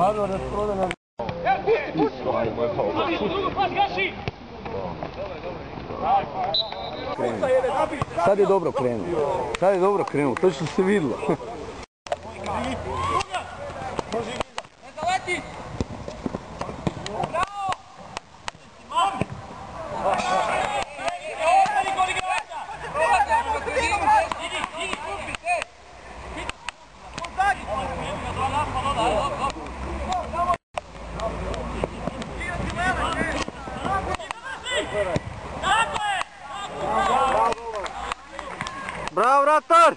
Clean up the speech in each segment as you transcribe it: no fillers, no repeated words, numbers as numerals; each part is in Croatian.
Radno da sproda na... Sad je dobro krenuo, točno se vidjelo. Bravo, vratar!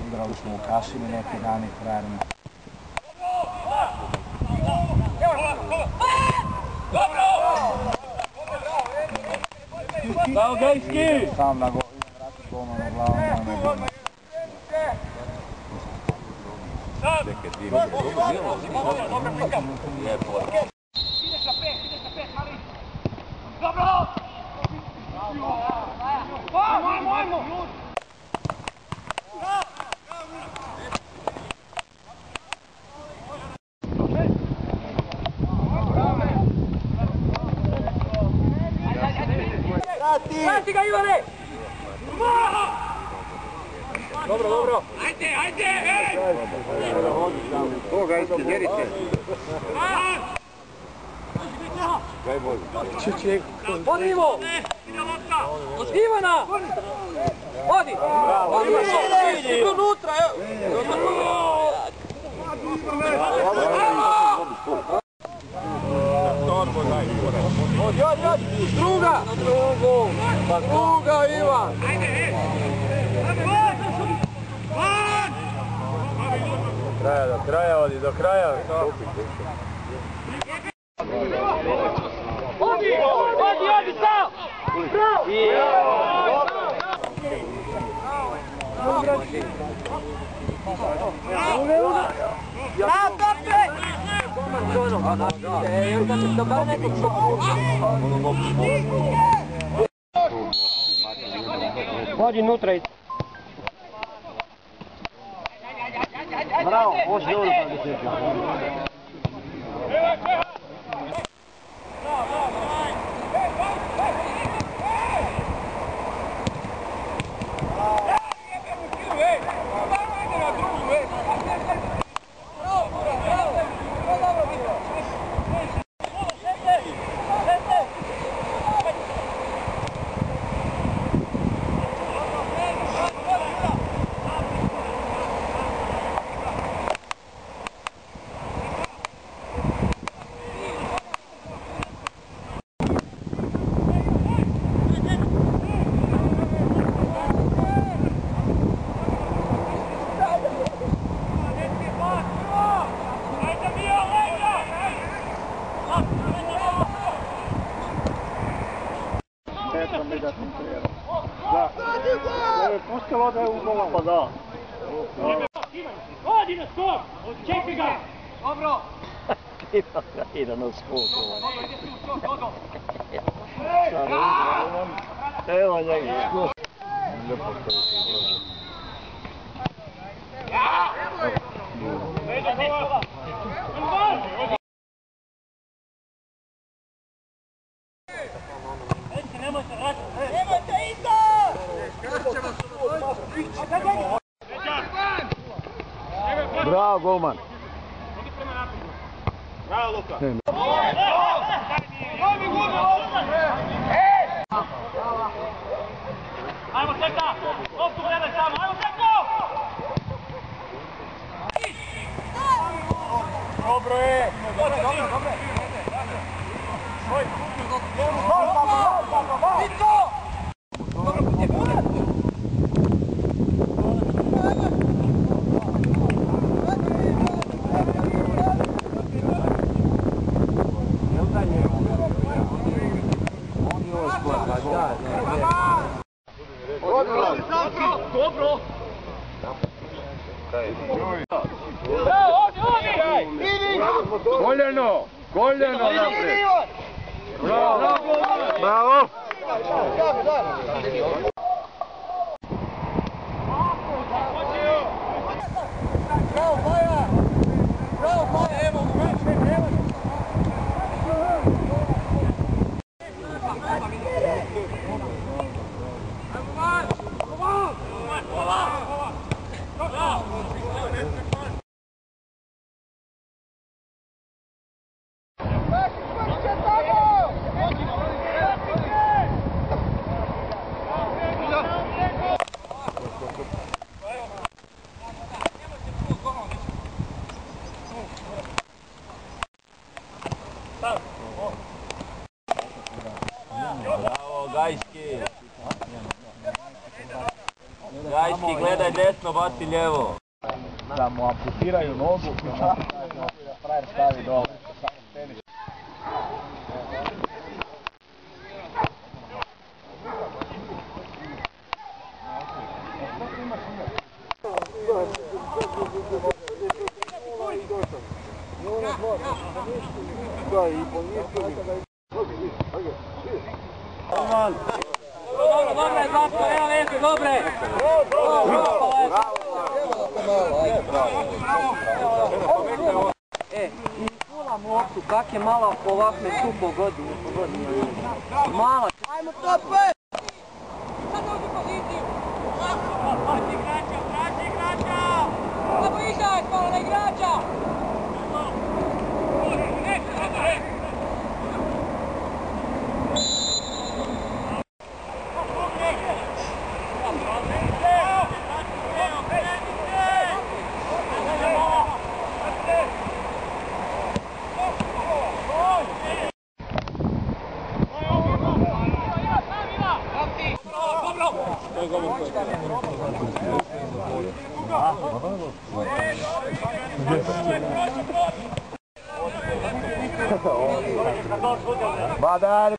Udrali smo u kašinu neke dane frajerima. Bravo, Gajski! Sam na vrati golman na glavu, nema. Vrati ga, Ivane! Dobro! Ajde! To, Gajski, djerite! Gaj bolje. Vodimo! Ivana! Vodi! Vodi unutra, evo! Druga, Ivan! Do kraja, odi, do kraja. Odi, stav! Vodi unutra. Bravo, može dobro kada se čeka. Pustila da je u gola. Pa da. Odi na skok! Čekaj ga! Dobro! Ide na skok. Evo njega. Bravo, golman. Bravo, Luka. Ajmo, Teta! Loptu gledaj samo, ajmo, Teko! Dobro je. Dobro. Dobro! Koljeno naprijed. Bravo. Bitno baci lijevo. Da mu amputiraju nogu, da frajer stavi dole. Dobre, Zlatko, evo Veljko, dobre! Nikola Moktu, kak je malo ovak me tu pogodi. Malo. Ajmo tope! Sad uđi poziciju! Vrati igrača! Samo izađ malo na igrača! Badar!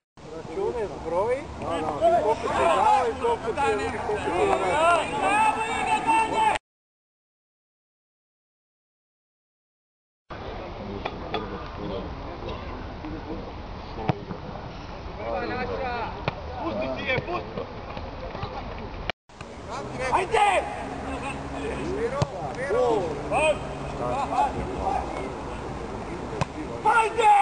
Ajde! Ajde!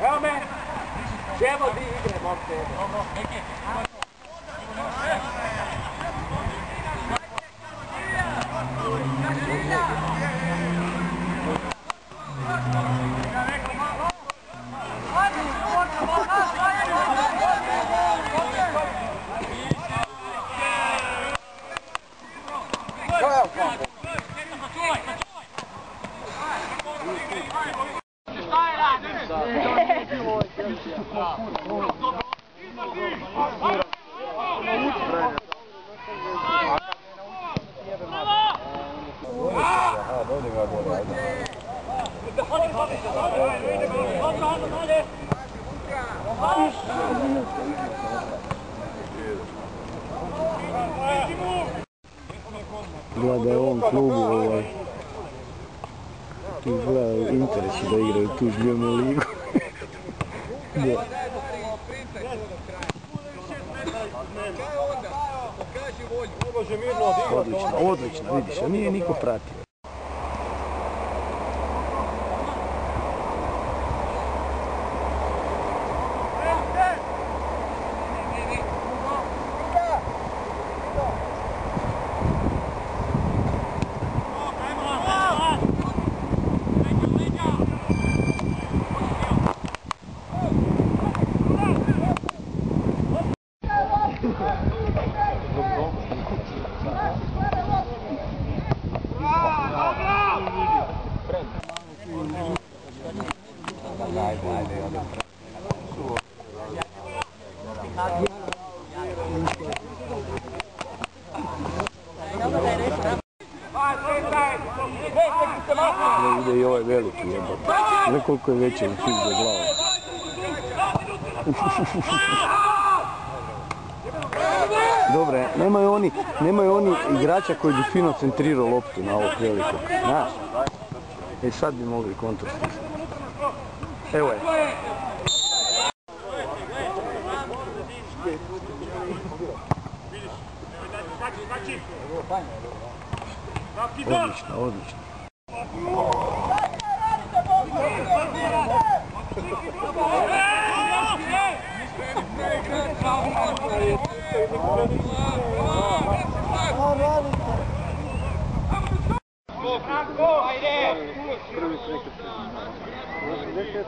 Evo me! Čevo di igre, momče. Gleda da je u ovom klubu izgleda interesi da igraju tu žljivnu ligu. Odlično, vidiš, a nije niko pratio. loptu, jebate. Gle koliko je veće u fik za glavu. Dobre, nemaju oni igrača koji bi fino centrirao loptu na ovog velikog. Znaš? E sad bi mogli kontra stisati. Evo je. Odlično, odlično. Franco, ajde! Prvi prekret.